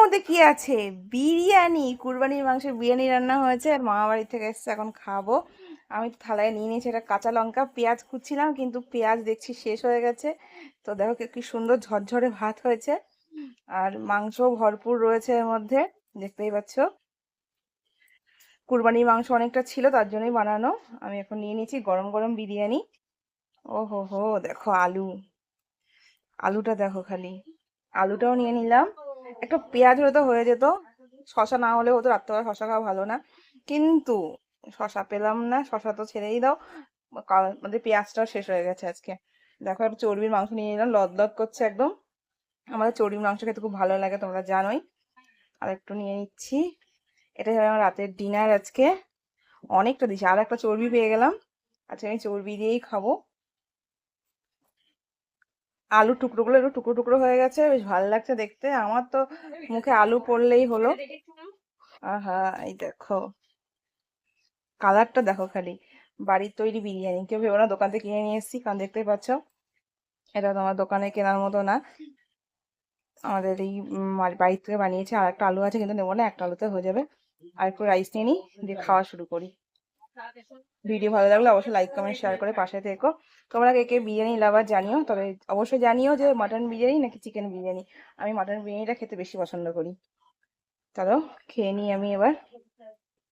মধ্যে কি আছে? বিরিয়ানি, কুরবানির মাংসের বিরিয়ানি রান্না হয়েছে আর মামা বাড়ি থেকে এসেছে, এখন খাবো। আমি তো থালায় নিয়ে নিয়েছি এটা কাঁচা লঙ্কা, পেঁয়াজ কুচ্ছিলাম কিন্তু পেঁয়াজ দেখছি শেষ হয়ে গেছে। তো দেখো কি সুন্দর ঝরঝরে ভাত হয়েছে, আর মাংস ভরপুর রয়েছে এর মধ্যে, দেখতেই পাচ্ছ। কুরবানির মাংস অনেকটা ছিল তার জন্যই বানানো। আমি এখন নিয়ে নিয়েছি গরম গরম বিরিয়ানি। ও হো হো, দেখো আলু, আলুটা দেখো খালি। আলুটাও নিয়ে নিলাম। একটা পেঁয়াজ হলে তো হয়ে যেত, শশা না হলে হতো, রাত্রেবেলা শশা খাওয়া ভালো না। কিন্তু শশা পেলাম না, শশা তো ছেড়েই দাও। আমাদের পেঁয়াজটাও শেষ হয়ে গেছে আজকে। দেখো একটা চর্বির মাংস নিয়ে নিলাম, লদ লদ করছে একদম। আমাদের চর্বির মাংস খেতে খুব ভালো লাগে, তোমরা জানোই। আর একটু নিয়ে নিচ্ছি। এটাই হবে আমার রাতের ডিনার আজকে। অনেকটা দিছি, আর একটা চর্বি পেয়ে গেলাম। আজকে আমি চর্বি দিয়েই খাবো। আলুর টুকরোগুলো একটু টুকরো টুকরো হয়ে গেছে, বেশ ভালো লাগছে দেখতে। আমার তো মুখে আলু পড়লেই হলো। আহা, এই দেখো কালারটা দেখো খালি। বাড়ির তৈরি বিরিয়ানি, কেউ ভেবো না দোকান থেকে কিনে নিয়ে এসেছি, কারণ দেখতেই পাচ্ছ এটা তোমার দোকানে কেনার মতো না। আমাদের এই বাড়ির থেকে বানিয়েছে। আর একটা আলু আছে কিন্তু নেবো না, একটা আলুতে হয়ে যাবে। আর একটু রাইস নিয়ে নিই, দিয়ে খাওয়া শুরু করি। ভিডিও ভালো লাগলে অবশ্যই লাইক কমেন্ট শেয়ার করে পাশে থেকো। তোমরা কে কে বিরিয়ানি লাভার জানিও, তবে অবশ্যই জানিও যে মাটন বিরিয়ানি নাকি চিকেন বিরিয়ানি। আমি মাটন বিরিয়ানিটা খেতে বেশি পছন্দ করি। চলো খেয়ে নিই আমি এবার।